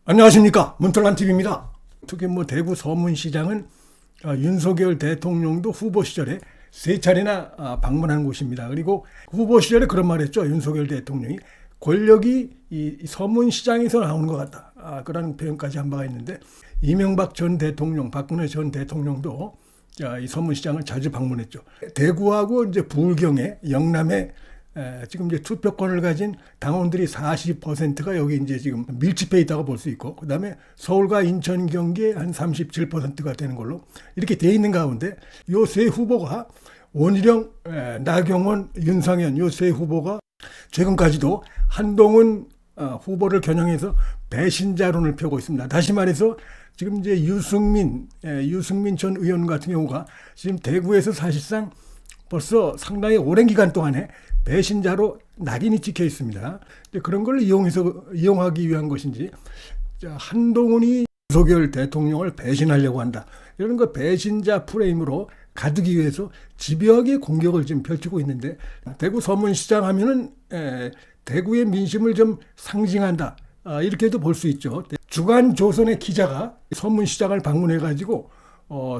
안녕하십니까, 문털란TV입니다. 특히 대구 서문시장은 윤석열 대통령도 후보 시절에 3차례나 방문한 곳입니다. 그리고 후보 시절에 그런 말 했죠. 윤석열 대통령이 권력이 이 서문시장에서 나오는 것 같다, 그런 표현까지 한 바가 있는데, 이명박 전 대통령, 박근혜 전 대통령도 이 서문시장을 자주 방문했죠. 대구하고 이제 부울경에, 영남에 지금 이제 투표권을 가진 당원들이 40%가 여기 이제 지금 밀집해 있다고 볼 수 있고, 그 다음에 서울과 인천, 경기에 한 37%가 되는 걸로 이렇게 돼 있는 가운데, 요 세 후보가 원희룡, 나경원, 윤상현, 요 세 후보가 최근까지도 한동훈 후보를 겨냥해서 배신자론을 펴고 있습니다. 다시 말해서 지금 이제 유승민 전 의원 같은 경우가 지금 대구에서 사실상 벌써 상당히 오랜 기간 동안에 배신자로 낙인이 찍혀 있습니다. 그런 걸 이용하기 위한 것인지, 한동훈이 윤석열 대통령을 배신하려고 한다, 이런 거 배신자 프레임으로 가두기 위해서 집요하게 공격을 지금 펼치고 있는데, 대구 서문시장 하면은 대구의 민심을 좀 상징한다, 이렇게도 볼 수 있죠. 주간조선의 기자가 서문시장을 방문해가지고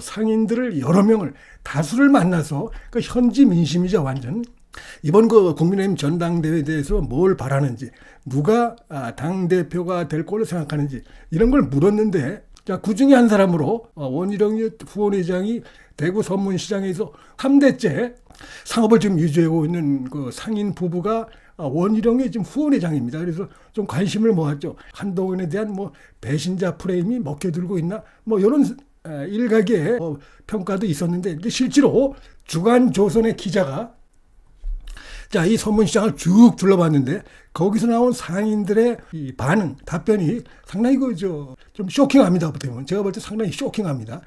상인들을 여러 명을, 다수를 만나서 그 현지 민심이죠, 완전. 이번 국민의힘 전당대회에 대해서 뭘 바라는지, 누가 당대표가 될 걸로 생각하는지, 이런 걸 물었는데, 그 중에 한 사람으로 원희룡 후원회장이 대구 서문시장에서 3대째 상업을 지금 유지하고 있는 그 상인 부부가 원희룡의 지금 후원회장입니다. 그래서 좀 관심을 모았죠. 한동훈에 대한 배신자 프레임이 먹혀들고 있나, 이런 일각의 평가도 있었는데, 실제로 주간조선의 기자가 이 서문시장을 쭉 둘러봤는데, 거기서 나온 상인들의 이 반응, 답변이 상당히 좀 쇼킹합니다. 제가 볼 때 상당히 쇼킹합니다.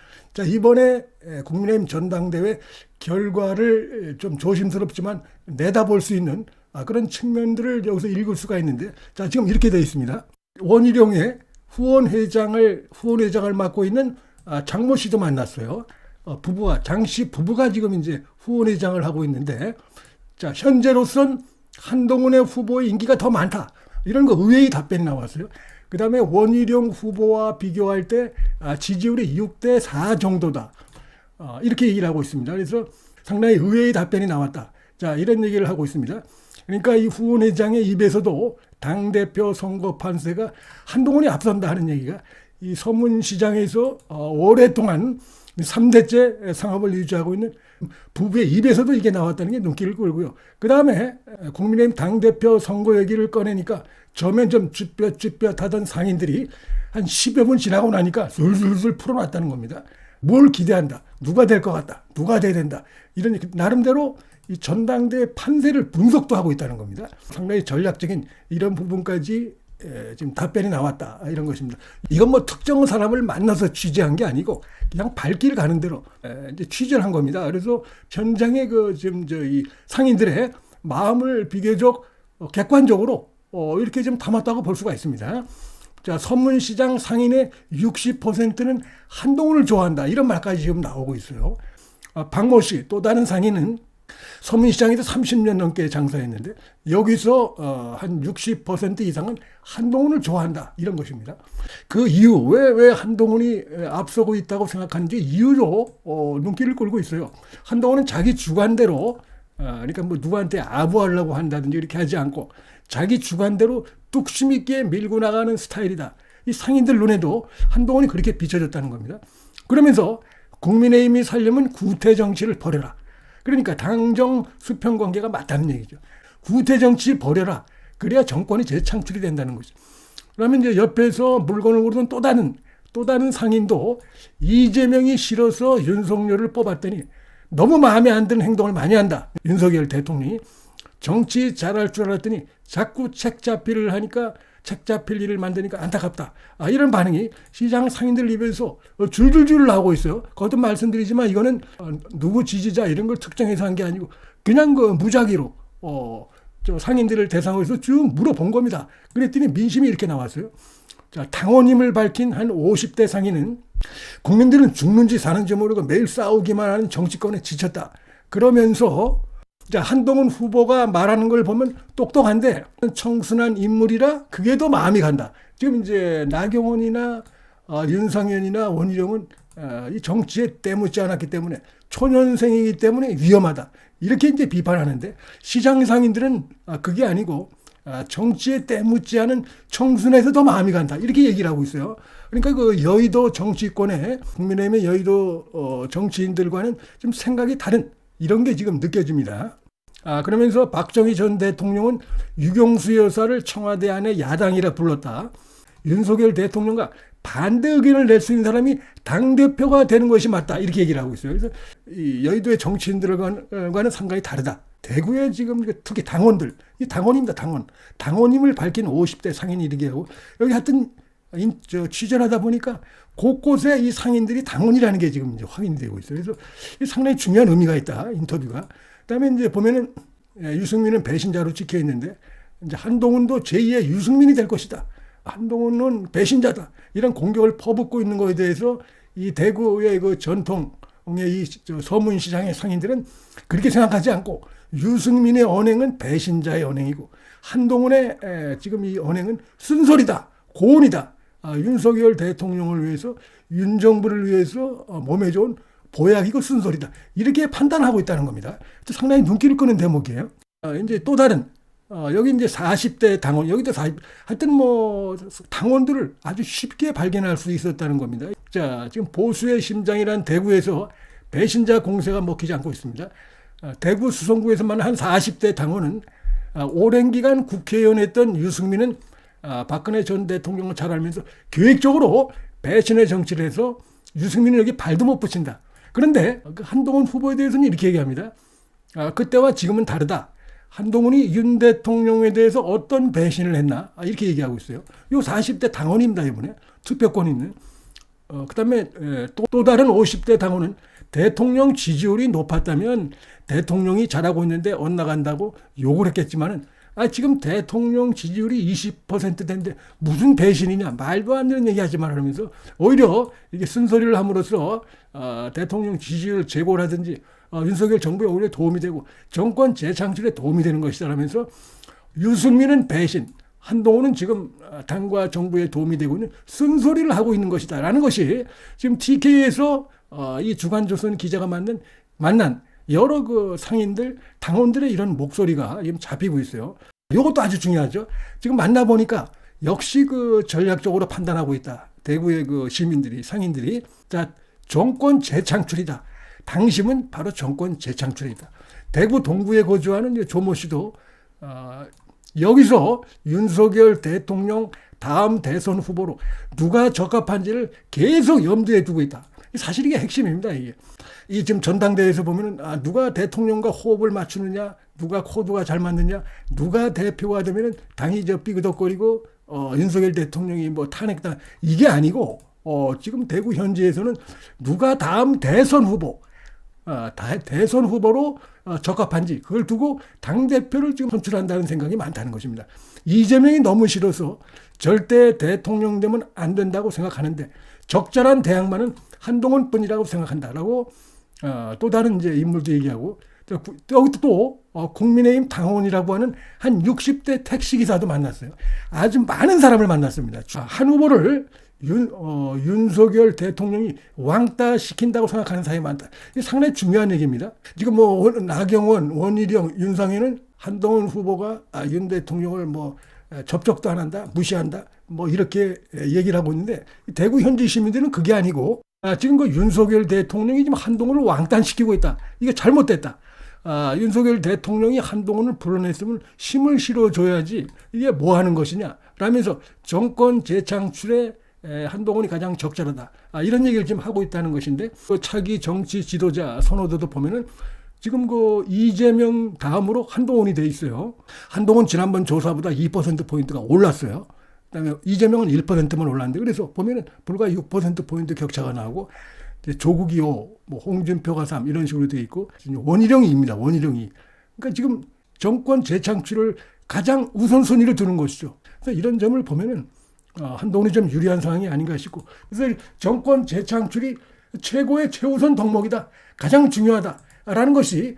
이번에 국민의힘 전당대회 결과를 좀 조심스럽지만 내다볼 수 있는 그런 측면들을 여기서 읽을 수가 있는데, 지금 이렇게 되어 있습니다. 원희룡의 후원회장을 맡고 있는 장모 씨도 만났어요. 장씨 부부가 지금 이제 후원회장을 하고 있는데, 현재로선 한동훈의 후보의 인기가 더 많다, 이런 거 의외의 답변이 나왔어요. 그 다음에 원희룡 후보와 비교할 때 지지율이 6대4 정도다, 이렇게 얘기를 하고 있습니다. 그래서 상당히 의외의 답변이 나왔다, 이런 얘기를 하고 있습니다. 그러니까 이 후원회장의 입에서도 당대표 선거 판세가 한동훈이 앞선다 하는 얘기가 이 서문시장에서 오랫동안 3대째 상업을 유지하고 있는 부부의 입에서도 이게 나왔다는 게 눈길을 끌고요. 그 다음에 국민의힘 당대표 선거 얘기를 꺼내니까 처음엔 좀 쭈뼛쭈뼛하던 상인들이 한 10여 분 지나고 나니까 술술술 풀어놨다는 겁니다. 뭘 기대한다, 누가 될 것 같다, 누가 돼야 된다, 이런 나름대로 이 전당대회 판세를 분석도 하고 있다는 겁니다. 상당히 전략적인 이런 부분까지 지금 답변이 나왔다, 이런 것입니다. 이건 특정 사람을 만나서 취재한 게 아니고 그냥 발길 가는 대로 이제 취재를 한 겁니다. 그래서 현장의 지금 이 상인들의 마음을 비교적 객관적으로 이렇게 좀 담았다고 볼 수가 있습니다. 서문시장 상인의 60%는 한동훈을 좋아한다, 이런 말까지 지금 나오고 있어요. 박모 씨, 또 다른 상인은 서문시장에서 30년 넘게 장사했는데, 여기서 한 60% 이상은 한동훈을 좋아한다, 이런 것입니다. 그 이유, 왜 한동훈이 앞서고 있다고 생각하는지 이유로 눈길을 끌고 있어요. 한동훈은 자기 주관대로, 그러니까 누구한테 아부하려고 한다든지 이렇게 하지 않고 자기 주관대로 뚝심 있게 밀고 나가는 스타일이다. 이 상인들 눈에도 한동훈이 그렇게 비춰졌다는 겁니다. 그러면서 국민의힘이 살려면 구태 정치를 버려라. 그러니까 당정 수평 관계가 맞다는 얘기죠. 구태 정치 버려라. 그래야 정권이 재창출이 된다는 거죠. 그러면 이제 옆에서 물건을 고르던 또 다른 상인도 이재명이 싫어서 윤석열을 뽑았더니 너무 마음에 안 드는 행동을 많이 한다, 윤석열 대통령이. 정치 잘할 줄 알았더니 자꾸 책 잡기를 하니까, 책 잡힐 일을 만드니까 안타깝다, 이런 반응이 시장 상인들 입에서 줄줄줄 나오고 있어요. 거듭 말씀드리지만 이거는 누구 지지자 이런 걸 특정해서 한 게 아니고 그냥 무작위로 상인들을 대상으로 해서 쭉 물어본 겁니다. 그랬더니 민심이 이렇게 나왔어요. 당원임을 밝힌 한 50대 상인은 국민들은 죽는지 사는지 모르고 매일 싸우기만 하는 정치권에 지쳤다, 그러면서 한동훈 후보가 말하는 걸 보면 똑똑한데 청순한 인물이라 그게 더 마음이 간다, 지금 이제 나경원이나 윤상현이나 원희룡은 이 정치에 때묻지 않았기 때문에 초년생이기 때문에 위험하다. 이렇게 이제 비판하는데 시장 상인들은 그게 아니고 정치에 때묻지 않은 청순에서 더 마음이 간다. 이렇게 얘기를 하고 있어요. 그러니까 그 여의도 정치권에 국민의힘의 여의도 정치인들과는 좀 생각이 다른 이런 게 지금 느껴집니다. 그러면서 박정희 전 대통령은 유경수 여사를 청와대 안에 야당이라 불렀다. 윤석열 대통령과 반대 의견을 낼 수 있는 사람이 당대표가 되는 것이 맞다. 이렇게 얘기를 하고 있어요. 그래서 이 여의도의 정치인들과는 상당히 다르다. 대구에 지금 특히 당원들, 이 당원입니다. 당원임을 밝힌 50대 상인이 이렇게 하고 여기 하여튼 취재를 하다 보니까 곳곳에 이 상인들이 당원이라는 게 지금 이제 확인이 되고 있어요. 그래서 상당히 중요한 의미가 있다. 인터뷰가. 그다음에 이제 보면은 유승민은 배신자로 찍혀 있는데 이제 한동훈도 제2의 유승민이 될 것이다. 한동훈은 배신자다. 이런 공격을 퍼붓고 있는 것에 대해서 이 대구의 그 전통의 이 서문시장의 상인들은 그렇게 생각하지 않고 유승민의 언행은 배신자의 언행이고 한동훈의 지금 이 언행은 쓴소리다. 고언이다. 윤석열 대통령을 위해서 윤정부를 위해서 몸에 좋은 보약이고 쓴소리다. 이렇게 판단하고 있다는 겁니다. 상당히 눈길을 끄는 대목이에요. 이제 또 다른 여기 이제 40대 당원, 여기도 하여튼 뭐 당원들을 아주 쉽게 발견할 수 있었다는 겁니다. 자, 지금 보수의 심장이란 대구에서 배신자 공세가 먹히지 않고 있습니다. 대구 수성구에서만 한 40대 당원은 오랜 기간 국회의원 했던 유승민은 박근혜 전 대통령을 잘 알면서 계획적으로 배신의 정치를 해서 유승민은 여기 발도 못 붙인다. 그런데 한동훈 후보에 대해서는 이렇게 얘기합니다. 그때와 지금은 다르다. 한동훈이 윤 대통령에 대해서 어떤 배신을 했나 이렇게 얘기하고 있어요. 요 40대 당원입니다. 이번에 투표권 있는. 그다음에 또 다른 50대 당원은 대통령 지지율이 높았다면 대통령이 잘하고 있는데 엇나간다고 욕을 했겠지만은 지금 대통령 지지율이 20%대인데 무슨 배신이냐 말도 안 되는 얘기하지 말라면서 오히려 이게 쓴소리를 함으로써 대통령 지지율 제고라든지 윤석열 정부에 오히려 도움이 되고 정권 재창출에 도움이 되는 것이다라면서 유승민은 배신, 한동훈은 지금 당과 정부에 도움이 되고 있는 쓴소리를 하고 있는 것이다라는 것이 지금 TK에서 이 주간조선 기자가 만난 여러 그 상인들, 당원들의 이런 목소리가 지금 잡히고 있어요. 이것도 아주 중요하죠. 지금 만나보니까 역시 그 전략적으로 판단하고 있다. 대구의 그 시민들이, 상인들이. 자, 정권 재창출이다. 당심은 바로 정권 재창출이다. 대구 동구에 거주하는 조모 씨도 여기서 윤석열 대통령 다음 대선 후보로 누가 적합한지를 계속 염두에 두고 있다. 사실 이게 핵심입니다. 이게. 이 지금 전당대회에서 보면은 누가 대통령과 호흡을 맞추느냐, 누가 코드가 잘 맞느냐, 누가 대표가 되면은 당이 삐그덕거리고 윤석열 대통령이 뭐 탄핵당 이게 아니고 지금 대구 현지에서는 누가 다음 대선 후보 대선 후보로 적합한지 그걸 두고 당대표를 지금 선출한다는 생각이 많다는 것입니다. 이재명이 너무 싫어서 절대 대통령 되면 안 된다고 생각하는데 적절한 대항마는 한동훈뿐이라고 생각한다라고 또 다른 이제 인물도 얘기하고 여기 또 국민의힘 당원이라고 하는 한 60대 택시기사도 만났어요. 아주 많은 사람을 만났습니다. 한 후보를 윤석열 대통령이 왕따 시킨다고 생각하는 사람이 많다. 이게 상당히 중요한 얘기입니다. 지금 뭐 나경원, 원희룡, 윤상현은 한동훈 후보가 윤 대통령을 뭐 접촉도 안 한다, 무시한다, 뭐 이렇게 얘기를 하고 있는데 대구 현지 시민들은 그게 아니고 지금 그 윤석열 대통령이 지금 한동훈을 왕따시키고 있다. 이게 잘못됐다. 윤석열 대통령이 한동훈을 불러냈으면 힘을 실어줘야지 이게 뭐 하는 것이냐 라면서 정권 재창출에 한동훈이 가장 적절하다. 이런 얘기를 지금 하고 있다는 것인데 그 차기 정치 지도자 선호도도 보면은 지금 그 이재명 다음으로 한동훈이 돼 있어요. 한동훈 지난번 조사보다 2%포인트가 올랐어요. 그다음에 이재명은 1%만 올랐는데 그래서 보면은 불과 6%포인트 격차가 나오고 조국이 5, 뭐 홍준표가 3 이런 식으로 돼 있고 원희룡이 2입니다. 원희룡이. 그러니까 지금 정권 재창출을 가장 우선순위로 두는 것이죠. 그래서 이런 점을 보면은 한동훈이 좀 유리한 상황이 아닌가 싶고 그래서 정권 재창출이 최고의 최우선 덕목이다. 가장 중요하다라는 것이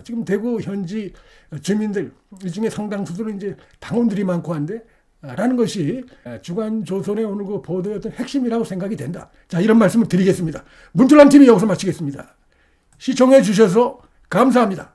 지금 대구 현지 주민들 이 중에 상당수들은 이제 당원들이 많고 한데 라는 것이 주간 조선의 오늘 그 보도의 어떤 핵심이라고 생각이 된다. 자, 이런 말씀을 드리겠습니다. 문틀란 TV 여기서 마치겠습니다. 시청해 주셔서 감사합니다.